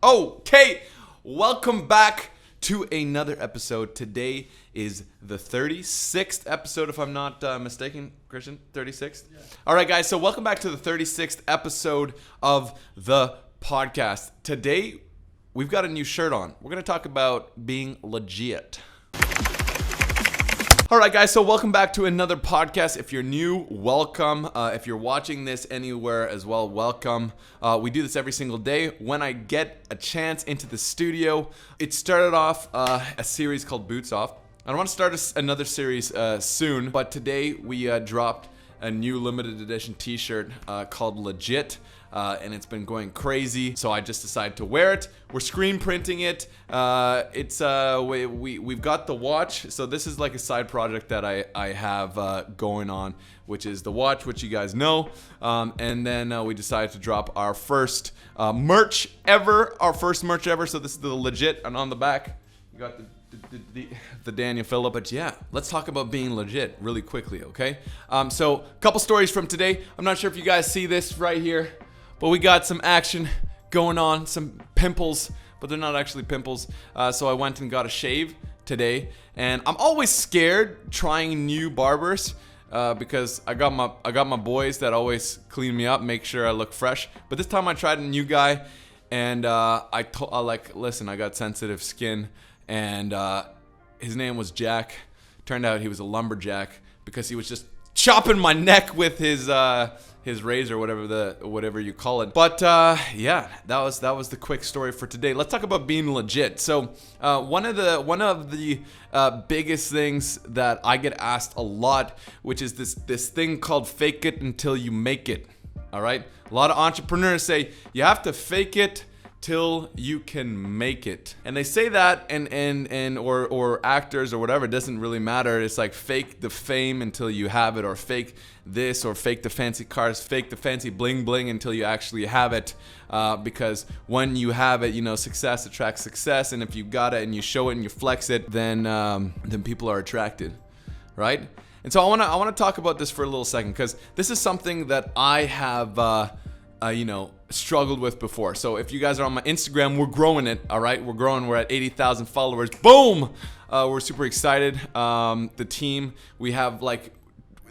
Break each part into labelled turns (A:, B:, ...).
A: Okay, welcome back to another episode. Today is the 36th episode, if I'm not mistaken. Christian, 36th? Yeah. All right, guys, so welcome back to the 36th episode of the podcast. Today, we've got a new shirt on. We're going to talk about being legit. All right, guys, so welcome back to another podcast. If you're new, welcome. If you're watching this anywhere as well, welcome. We do this every single day. When I get a chance into the studio, it started off a series called Boots Off. I want to start another series soon, but today we dropped a new limited edition t-shirt called Legit. And it's been going crazy, so I just decided to wear it. We're screen printing it. We've got the watch, so this is like a side project that I have going on, which is the watch, which you guys know. And then we decided to drop our first merch ever. So this is the Legit, and on the back you got the Daniel Phillip. But yeah, let's talk about being legit really quickly, okay? So a couple stories from today. I'm not sure if you guys see this right here, but we got some action going on, some pimples, but they're not actually pimples. So I went and got a shave today, and I'm always scared trying new barbers because I got my boys that always clean me up, make sure I look fresh. But this time I tried a new guy, and I listen, I got sensitive skin, and his name was Jack. Turned out he was a lumberjack because he was just chopping my neck with his razor, whatever you call it. But yeah, that was the quick story for today. Let's talk about being legit. So one of the biggest things that I get asked a lot, which is this thing called fake it until you make it. All right, a lot of entrepreneurs say you have to fake it till you can make it, and they say that, or actors or whatever, it doesn't really matter. It's like fake the fame until you have it, or fake this, or fake the fancy cars, fake the fancy bling bling until you actually have it, because when you have it, success attracts success, and if you got it and you show it and you flex it, then people are attracted, right? And so I want to talk about this for a little second, because this is something that I have struggled with before. So if you guys are on my Instagram, we're growing it. All right, we're growing. We're at 80,000 followers. Boom! We're super excited. The team, we have like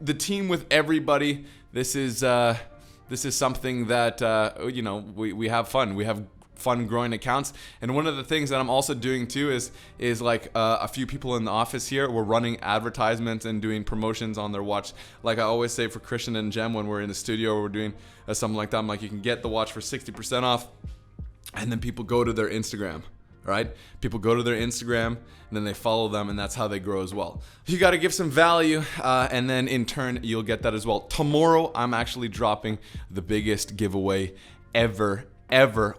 A: the team with everybody. This is something that we have fun. We have fun growing accounts. And one of the things that I'm also doing too is like a few people in the office here, we're running advertisements and doing promotions on their watch. Like I always say for Christian and Jem, when we're in the studio or we're doing something like that, I'm like, you can get the watch for 60% off, and then people go to their Instagram. Right? People go to their Instagram and then they follow them, and that's how they grow as well. You got to give some value, and then in turn you'll get that as well. Tomorrow I'm actually dropping the biggest giveaway ever. We're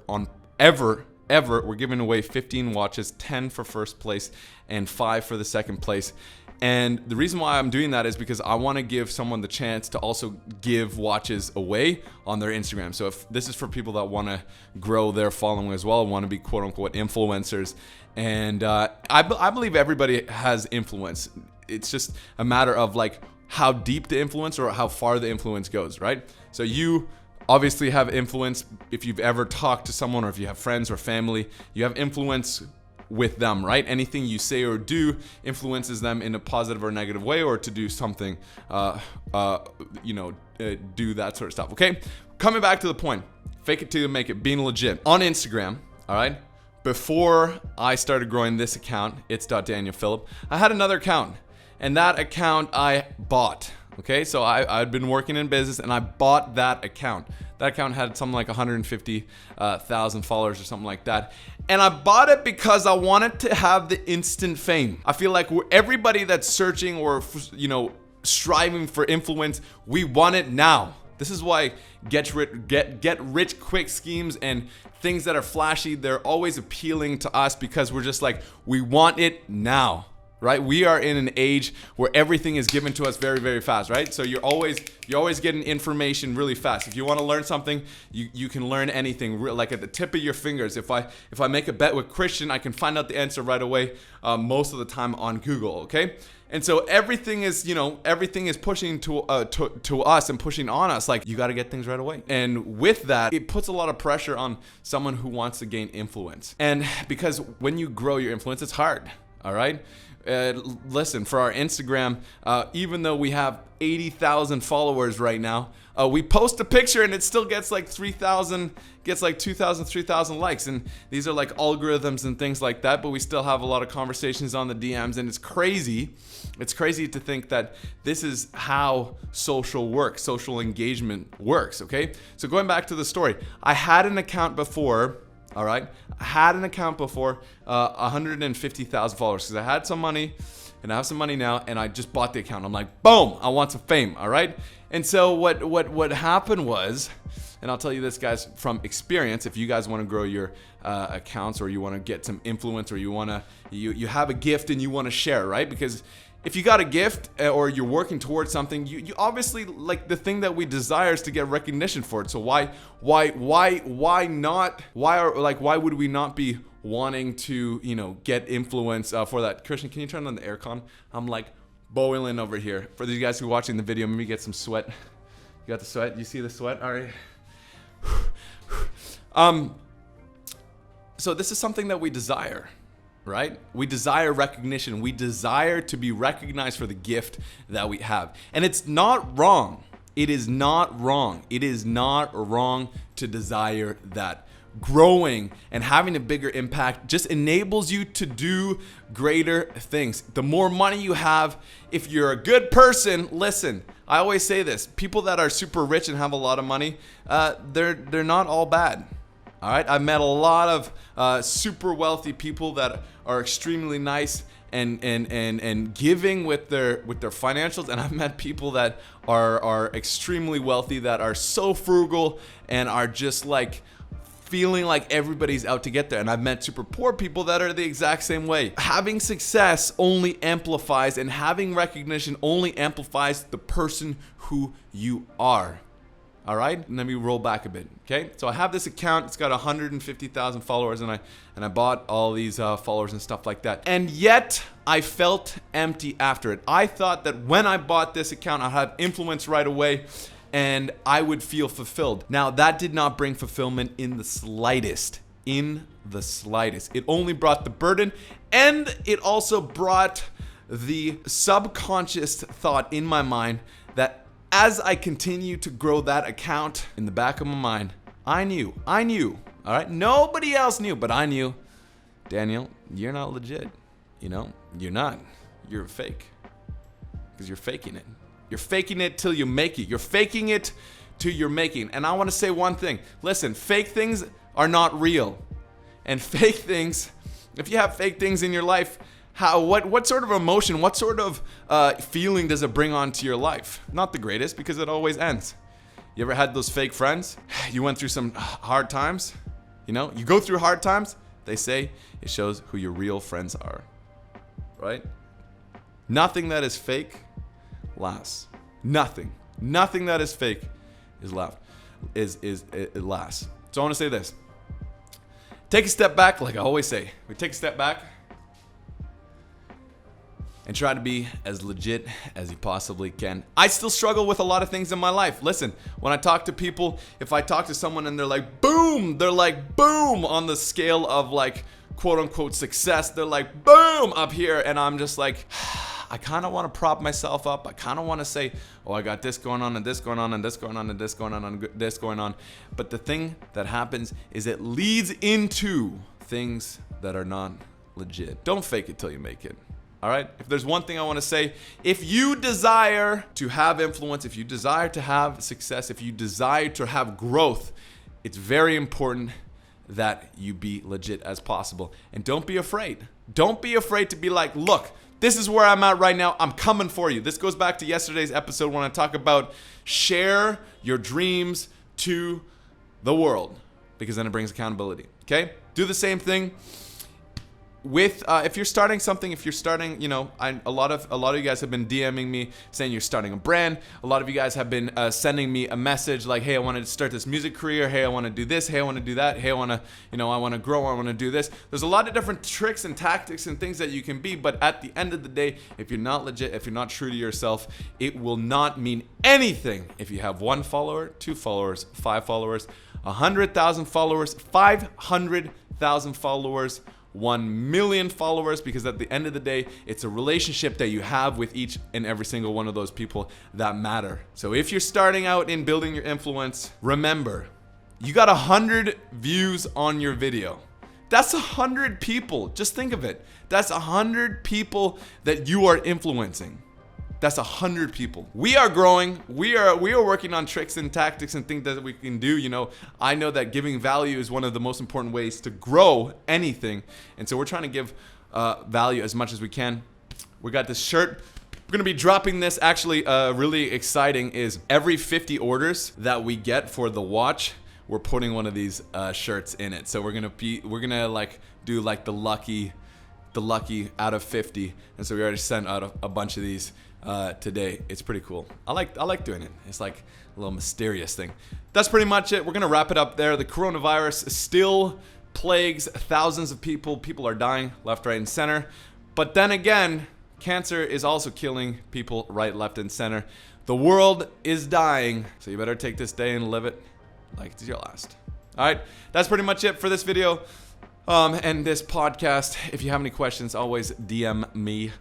A: giving away 15 watches, 10 for first place and 5 for the second place. And the reason why I'm doing that is because I want to give someone the chance to also give watches away on their Instagram. So if this is for people that want to grow their following as well, want to be quote unquote influencers. And I believe everybody has influence. It's just a matter of like how deep the influence or how far the influence goes, right? So you obviously have influence if you've ever talked to someone, or if you have friends or family, you have influence with them, right? Anything you say or do influences them in a positive or negative way, or to do something, do that sort of stuff. Okay, coming back to the point, fake it till you make it, being legit on Instagram. All right, before I started growing this account, it's .DanielPhillip, I had another account, and that account I bought. Okay, so I'd been working in business and I bought that account. That account had something like 150,000 followers or something like that. And I bought it because I wanted to have the instant fame. I feel like everybody that's searching or, striving for influence, we want it now. This is why get rich quick schemes and things that are flashy, they're always appealing to us because we're just like, we want it now. right? We are in an age where everything is given to us very, very fast, right? So you're always getting information really fast. If you want to learn something, you can learn anything like at the tip of your fingers. If I make a bet with Christian, I can find out the answer right away, most of the time on Google, okay? And so everything is pushing to us and pushing on us. Like, you got to get things right away. And with that, it puts a lot of pressure on someone who wants to gain influence. And because when you grow your influence, it's hard, all right? Listen, for our Instagram, even though we have 80,000 followers right now, we post a picture and it still gets like 3,000, gets like 2,000, 3,000 likes. And these are like algorithms and things like that, but we still have a lot of conversations on the DMs, and it's crazy. It's crazy to think that this is how social engagement works, okay? So going back to the story, I had an account before. All right, I had an account before 150,000 followers because I had some money, and I have some money now, and I just bought the account. I'm like, boom, I want some fame. All right, and so what happened was, and I'll tell you this, guys, from experience, if you guys want to grow your accounts, or you want to get some influence, or you have a gift and you want to share, right? Because if you got a gift or you're working towards something, you obviously, like, the thing that we desire is to get recognition for it. So why would we not be wanting to, get influence for that? Christian, can you turn on the aircon? I'm like boiling over here. For these guys who are watching the video, maybe get some sweat. You got the sweat? You see the sweat? All right. So this is something that we desire. Right? We desire recognition. We desire to be recognized for the gift that we have. And it's not wrong. It is not wrong. It is not wrong to desire that. Growing and having a bigger impact just enables you to do greater things. The more money you have, if you're a good person, listen, I always say this, people that are super rich and have a lot of money, they're not all bad. All right, I've met a lot of super wealthy people that are extremely nice and giving with their financials, and I've met people that are extremely wealthy that are so frugal and are just like feeling like everybody's out to get there. And I've met super poor people that are the exact same way. Having success only amplifies, and having recognition only amplifies the person who you are. All right, and let me roll back a bit. Okay, so I have this account. It's got 150,000 followers, and I bought all these followers and stuff like that. And yet I felt empty after it. I thought that when I bought this account, I'd have influence right away, and I would feel fulfilled. Now, that did not bring fulfillment in the slightest. In the slightest. It only brought the burden, and it also brought the subconscious thought in my mind that as I continue to grow that account, in the back of my mind, I knew, all right? Nobody else knew, but I knew, Daniel, you're not legit. You're not. You're a fake. Because you're faking it. You're faking it till you make it. You're faking it till you're making. And I want to say one thing. Listen, fake things are not real. And fake things, if you have fake things in your life, what sort of emotion, what sort of feeling does it bring onto your life? Not the greatest, because it always ends. You ever had those fake friends? You went through some hard times. You go through hard times. They say it shows who your real friends are. Right? Nothing that is fake lasts. Nothing that is fake it lasts. So I want to say this. Take a step back, like I always say. We take a step back and try to be as legit as you possibly can. I still struggle with a lot of things in my life. Listen, when I talk to people, if I talk to someone and they're like boom on the scale of like quote unquote success, they're like boom up here, and I'm just like, I kind of want to prop myself up. I kind of want to say, oh, I got this going on and this going on and this going on and this going on and this going on. But the thing that happens is it leads into things that are not legit. Don't fake it till you make it. All right. If there's one thing I want to say, if you desire to have influence, if you desire to have success, if you desire to have growth, it's very important that you be legit as possible. And don't be afraid. Don't be afraid to be like, look, this is where I'm at right now. I'm coming for you. This goes back to yesterday's episode when I talk about share your dreams to the world, because then it brings accountability. Okay? Do the same thing with if you're starting something, if you're starting, you know, a lot of you guys have been DMing me saying you're starting a brand. A lot of you guys have been sending me a message like, hey, I want to start this music career. Hey, I want to do this. Hey, I want to do that. Hey, I want to, you know, I want to grow. I want to do this. There's a lot of different tricks and tactics and things that you can be, but at the end of the day, if you're not legit, if you're not true to yourself, it will not mean anything if you have 1 follower, 2 followers, 5 followers, 100,000 followers, 500,000 followers, 1 million followers, because at the end of the day, it's a relationship that you have with each and every single one of those people that matter. So if you're starting out in building your influence, remember, you got 100 views on your video. That's 100 people. Just think of it. That's 100 people that you are influencing. That's 100 people. We are growing. We are working on tricks and tactics and things that we can do. You know, I know that giving value is one of the most important ways to grow anything. And so we're trying to give value as much as we can. We got this shirt. We're going to be dropping this. Actually, really exciting is every 50 orders that we get for the watch, we're putting one of these shirts in it. So we're going to like do like the lucky out of 50. And so we already sent out a bunch of these today. It's pretty cool. I like doing it. It's like a little mysterious thing. That's pretty much it. We're gonna wrap it up there. The coronavirus still plagues thousands of people. People are dying left, right, and center. But then again, cancer is also killing people right, left, and center. The world is dying, so you better take this day and live it like it's your last. All right, that's pretty much it for this video and this podcast. If you have any questions, always DM me.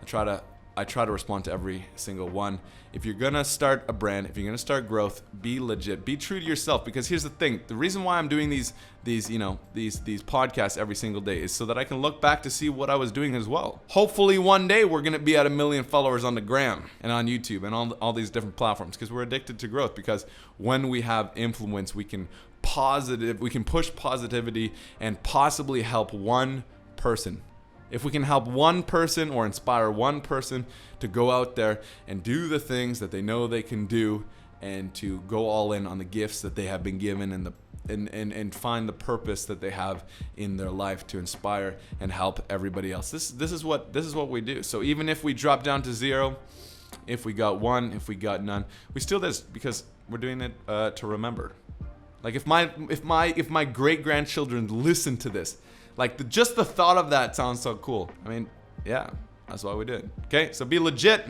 A: I try to respond to every single one. If you're gonna start a brand, if you're gonna start growth, be legit, be true to yourself. Because here's the thing: the reason why I'm doing these podcasts every single day is so that I can look back to see what I was doing as well. Hopefully, one day we're gonna be at 1 million followers on the gram and on YouTube and on all these different platforms. Because we're addicted to growth. Because when we have influence, we can push positivity and possibly help one person. If we can help one person or inspire one person to go out there and do the things that they know they can do, and to go all in on the gifts that they have been given and find the purpose that they have in their life to inspire and help everybody else. This is what we do. So even if we drop down to 0, if we got 1, if we got none, we still do this because we're doing it to remember. Like if my great grandchildren listen to this, like just the thought of that sounds so cool. I mean, yeah, that's why we did. Okay, so be legit.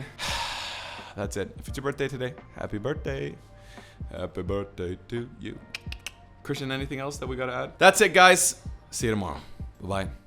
A: That's it. If it's your birthday today, happy birthday. Happy birthday to you. Christian, anything else that we gotta add? That's it, guys. See you tomorrow. Bye-bye.